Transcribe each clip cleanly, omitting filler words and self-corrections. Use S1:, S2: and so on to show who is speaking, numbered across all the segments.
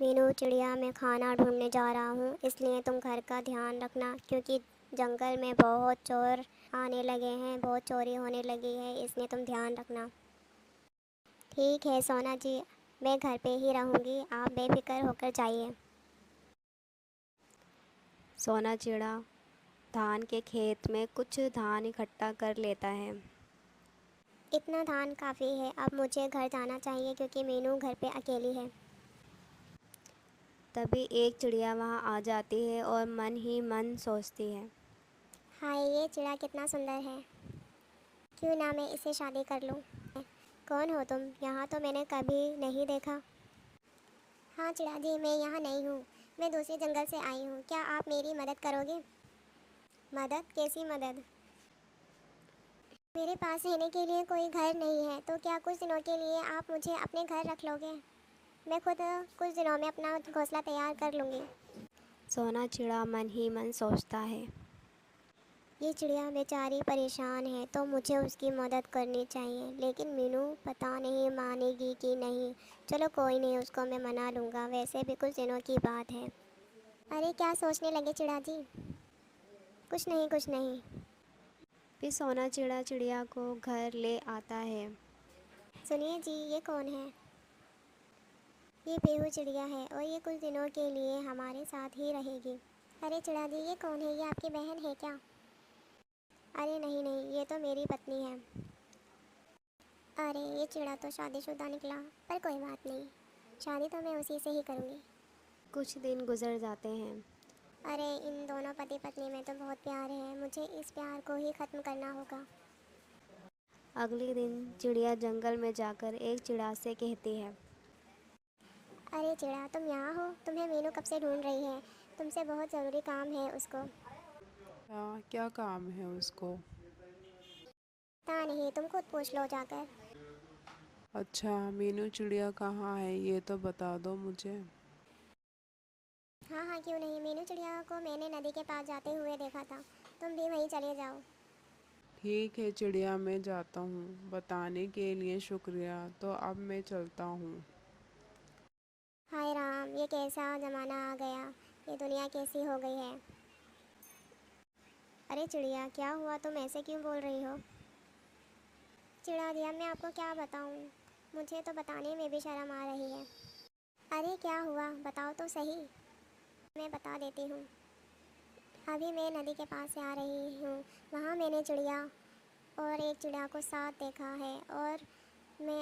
S1: मीनू चिड़िया, मैं खाना ढूंढने जा रहा हूँ, इसलिए तुम घर का ध्यान रखना, क्योंकि जंगल में बहुत चोर आने लगे हैं, बहुत चोरी होने लगी है, इसलिए तुम ध्यान रखना। ठीक है सोना जी, मैं घर पे ही रहूँगी, आप बेफिक्र होकर जाइए।
S2: सोना चिड़ा धान के खेत में कुछ धान इकट्ठा कर लेता है।
S1: इतना धान काफ़ी है, अब मुझे घर जाना चाहिए क्योंकि मीनू घर पे अकेली है।
S2: तभी एक चिड़िया वहाँ आ जाती है और मन ही मन सोचती है,
S1: हाय, ये चिड़ा कितना सुंदर है, क्यों ना मैं इसे शादी कर लूँ। कौन हो तुम? यहाँ तो मैंने कभी नहीं देखा। हाँ चिड़ा जी, मैं यहाँ नहीं हूँ, मैं दूसरे जंगल से आई हूँ, क्या आप मेरी मदद करोगे? मदद? कैसी मदद? मेरे पास रहने के लिए कोई घर नहीं है, तो क्या कुछ दिनों के लिए आप मुझे अपने घर रख लोगे? मैं खुद कुछ दिनों में अपना घोंसला तैयार कर लूँगी।
S2: सोना चिड़ा मन ही मन सोचता है।
S1: ये चिड़िया बेचारी परेशान है, तो मुझे उसकी मदद करनी चाहिए, लेकिन मीनू पता नहीं मानेगी कि नहीं। चलो कोई नहीं, उसको मैं मना लूँगा, वैसे भी कुछ दिनों की बात है। अरे क्या सोचने लगे चिड़ा जी? कुछ नहीं कुछ नहीं।
S2: फिर सोना चिड़ा चिड़िया को घर ले आता है।
S1: सुनिए जी, ये कौन है? ये बेहू चिड़िया है और ये कुछ दिनों के लिए हमारे साथ ही रहेगी। अरे चिड़ा जी, ये कौन है? ये आपकी बहन है क्या? अरे नहीं नहीं, ये तो मेरी पत्नी है। अरे ये चिड़ा तो शादीशुदा निकला, पर कोई बात नहीं, शादी तो मैं उसी से ही करूँगी।
S2: कुछ दिन गुजर जाते हैं।
S1: अरे इन दोनों पति पत्नी में तो बहुत प्यार है, मुझे इस प्यार को ही ख़त्म करना होगा।
S2: अगले दिन चिड़िया जंगल में जाकर एक चिड़ा से कहती है,
S1: अरे चिड़ा, तुम यहाँ हो? तुम्हें मीनू कब से ढूंढ रही है, तुमसे बहुत ज़रूरी काम है उसको।
S3: क्या क्या काम है उसको?
S1: पता नहीं, तुम खुद पूछ लो जाकर।
S3: अच्छा, मीनू चिड़िया कहाँ है ये तो बता दो मुझे।
S1: हाँ हाँ, क्यों नहीं, मीनू चिड़िया को मैंने नदी के पास जाते हुए देखा था, तुम भी वहीं चले जाओ।
S3: ठीक है चिड़िया, मैं जाता हूँ, बताने के लिए शुक्रिया, तो अब मैं चलता हूँ।
S1: हाय राम, ये कैसा ज़माना आ गया, ये दुनिया कैसी हो गई है। अरे चिड़िया, क्या हुआ, तुम ऐसे क्यों बोल रही हो? चिड़ा दिया, मैं आपको क्या बताऊँ, मुझे तो बताने में भी शर्म आ रही है। अरे क्या हुआ, बताओ तो सही। मैं बता देती हूँ। अभी मैं नदी के पास से आ रही हूँ, वहाँ मैंने चिड़िया और एक चिड़िया को साथ देखा है, और मैं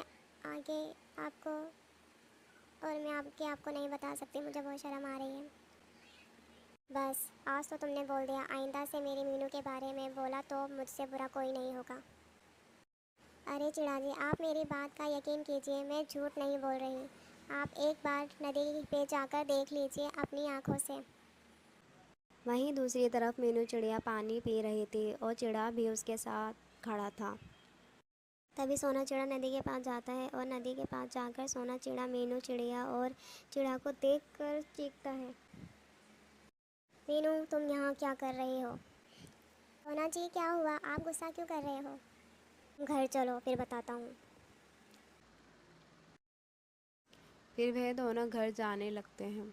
S1: आगे आपको और मैं आपके आपको नहीं बता सकती, मुझे बहुत शर्म आ रही है। बस आज तो तुमने बोल दिया, आइंदा से मेरी मीनू के बारे में बोला तो मुझसे बुरा कोई नहीं होगा। अरे चिड़ा जी, आप मेरी बात का यकीन कीजिए, मैं झूठ नहीं बोल रही, आप एक बार नदी पे जाकर देख लीजिए अपनी आँखों से।
S2: वहीं दूसरी तरफ मीनू चिड़िया पानी पी रही थी और चिड़ा भी उसके साथ खड़ा था। तभी सोना चिड़ा नदी के पास जाता है और नदी के पास जाकर सोना चिड़ा मीनू चिड़िया और चिड़ा को देखकर चीखता है,
S1: मीनू, तुम यहाँ क्या कर रही हो? सोना जी, क्या हुआ, आप गुस्सा क्यों कर रहे हो? घर चलो, फिर बताता हूँ।
S2: फिर वह दोनों घर जाने लगते हैं।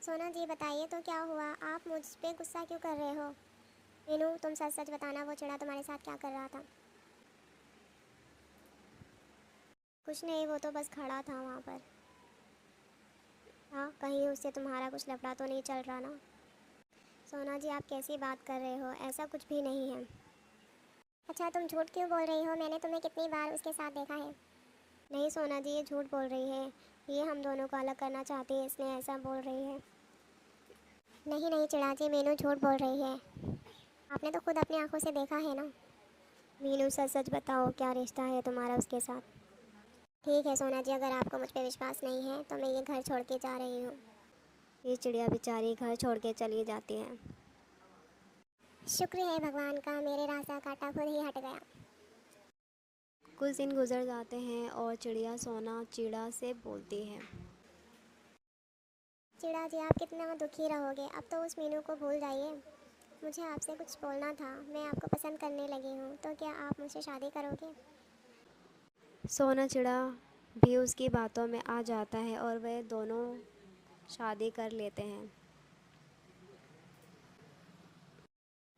S1: सोना जी बताइए तो क्या हुआ, आप मुझ पे गुस्सा क्यों कर रहे हो? मीनू, तुम सच सच बताना, वो चिड़ा तुम्हारे साथ क्या कर रहा था? कुछ नहीं, वो तो बस खड़ा था वहाँ पर। हाँ, कहीं उससे तुम्हारा कुछ लफड़ा तो नहीं चल रहा ना? सोना जी, आप कैसी बात कर रहे हो, ऐसा कुछ भी नहीं है। अच्छा, तुम झूठ क्यों बोल रही हो, मैंने तुम्हें कितनी बार उसके साथ देखा है। नहीं सोना जी, ये झूठ बोल रही है, ये हम दोनों को अलग करना चाहती है, इसलिए ऐसा बोल रही है। नहीं नहीं चिड़ा जी, मीनू झूठ बोल रही है, आपने तो खुद अपनी आंखों से देखा है ना। मीनू सच सच बताओ, क्या रिश्ता है तुम्हारा उसके साथ? ठीक है सोना जी, अगर आपको मुझ पर विश्वास नहीं है तो मैं ये घर छोड़ के जा रही हूँ।
S2: ये चिड़िया बेचारी घर छोड़ के चली जाती है।
S1: शुक्र है भगवान का, मेरे रास्ता काटा खुद ही हट गया।
S2: कुछ दिन गुजर जाते हैं और चिड़िया सोना चिड़ा से बोलती है,
S1: चिड़ा जी, आप कितना दुखी रहोगे, अब तो उस मीनू को भूल जाइए। मुझे आपसे कुछ बोलना था, मैं आपको पसंद करने लगी हूँ, तो क्या आप मुझसे शादी करोगे?
S2: सोना चिड़ा भी उसकी बातों में आ जाता है और वे दोनों शादी कर लेते हैं।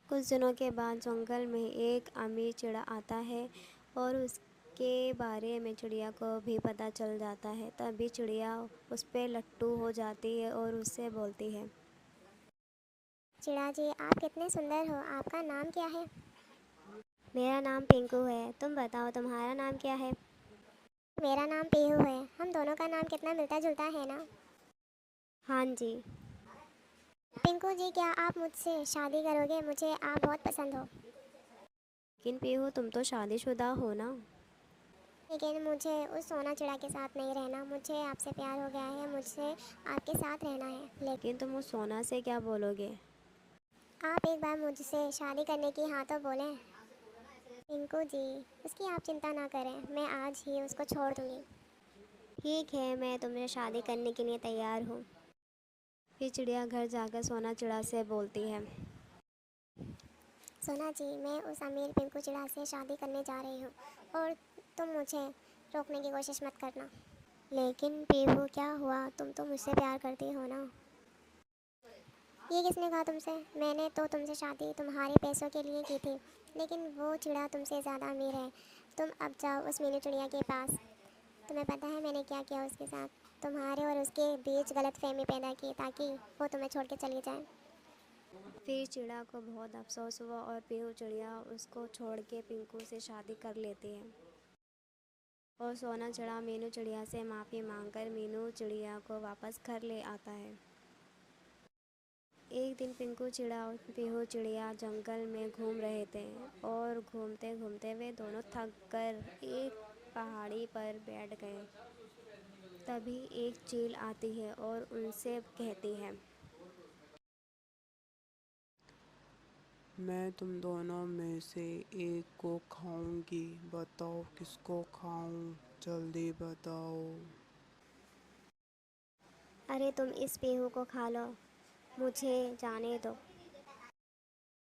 S2: कुछ दिनों के बाद जंगल में एक अमीर चिड़ा आता है और उसके बारे में चिड़िया को भी पता चल जाता है। तभी चिड़िया उस पे लट्टू हो जाती है और उससे बोलती है,
S1: चिड़ा जी, आप कितने सुंदर हो, आपका नाम क्या है?
S2: मेरा नाम पिंकू है, तुम बताओ तुम्हारा नाम क्या है?
S1: मेरा नाम पीहू है। हम दोनों का नाम कितना मिलता जुलता है ना।
S2: हाँ जी।
S1: पिंकू जी, क्या आप मुझसे शादी करोगे? मुझे आप बहुत पसंद हो।
S2: लेकिन पीहू, तुम तो शादीशुदा हो ना।
S1: लेकिन मुझे उस सोना चिड़ा के साथ नहीं रहना। मुझे आपसे प्यार हो गया है, मुझे आपके साथ रहना है।
S2: लेकिन तुम उस सोना से क्या बोलोगे?
S1: आप एक बार मुझसे शादी करने की हाँ तो बोलें। पिंकू जी, उसकी आप चिंता ना करें, मैं आज ही उसको छोड़ दूँगी।
S2: ठीक है, मैं तुमसे शादी करने के लिए तैयार हूँ। फिर चिड़िया घर जाकर सोना चिड़ा से बोलती है,
S1: सोना जी, मैं उस अमीर पिंकू चिड़ा से शादी करने जा रही हूँ और तुम मुझे रोकने की कोशिश मत करना। लेकिन पीहू, क्या हुआ? तुम तो मुझसे प्यार करती हो ना। ये किसने कहा तुमसे? मैंने तो तुमसे शादी तुम्हारे पैसों के लिए की थी, लेकिन वो चिड़ा तुमसे ज़्यादा अमीर है। तुम अब जाओ उस मीनू चिड़िया के पास। तुम्हें पता है मैंने क्या किया उसके साथ? तुम्हारे और उसके बीच गलतफहमी पैदा की ताकि वो तुम्हें छोड़ के चली जाए।
S2: फिर चिड़ा को बहुत अफसोस हुआ और पीहू चिड़िया उसको छोड़ के पिंकू से शादी कर लेती है। और सोना चिड़ा मीनू चिड़िया से माफ़ी मांगकर मीनू चिड़िया को वापस घर ले आता है। एक दिन पिंकू चिड़ा और पीहू चिड़िया जंगल में घूम रहे थे और घूमते घूमते वे दोनों थक कर एक पहाड़ी पर बैठ गए। तभी एक चील आती है और उनसे कहती है,
S3: मैं तुम दोनों में से एक को खाऊंगी, बताओ किसको खाऊं, जल्दी बताओ।
S2: अरे तुम इस पीहू को खा लो, मुझे जाने दो।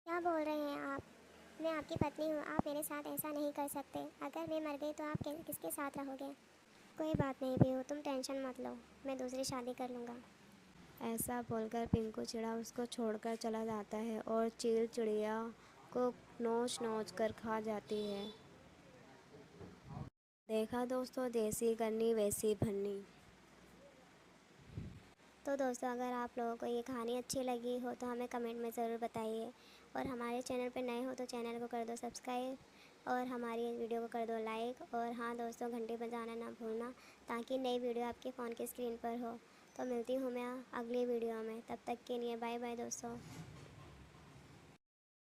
S1: क्या बोल रहे हैं आप? मैं आपकी पत्नी हूँ, आप मेरे साथ ऐसा नहीं कर सकते। अगर मैं मर गई तो आप किसके साथ रहोगे? कोई बात नहीं पीहू, तुम टेंशन मत लो, मैं दूसरी शादी कर लूँगा।
S2: ऐसा बोलकर पिंकू चिड़ा उसको छोड़कर चला जाता है और चील चिड़िया को नोच नोच कर खा जाती है। देखा दोस्तों, जैसी करनी वैसी भरनी।
S1: तो दोस्तों, अगर आप लोगों को ये कहानी अच्छी लगी हो तो हमें कमेंट में ज़रूर बताइए, और हमारे चैनल पर नए हो तो चैनल को कर दो सब्सक्राइब और हमारी वीडियो को कर दो लाइक। और हाँ दोस्तों, घंटी बजाना ना भूलना ताकि नई वीडियो आपके फ़ोन की स्क्रीन पर हो। तो मिलती हूँ मैं अगली वीडियो में, तब तक के लिए बाय बाय दोस्तों।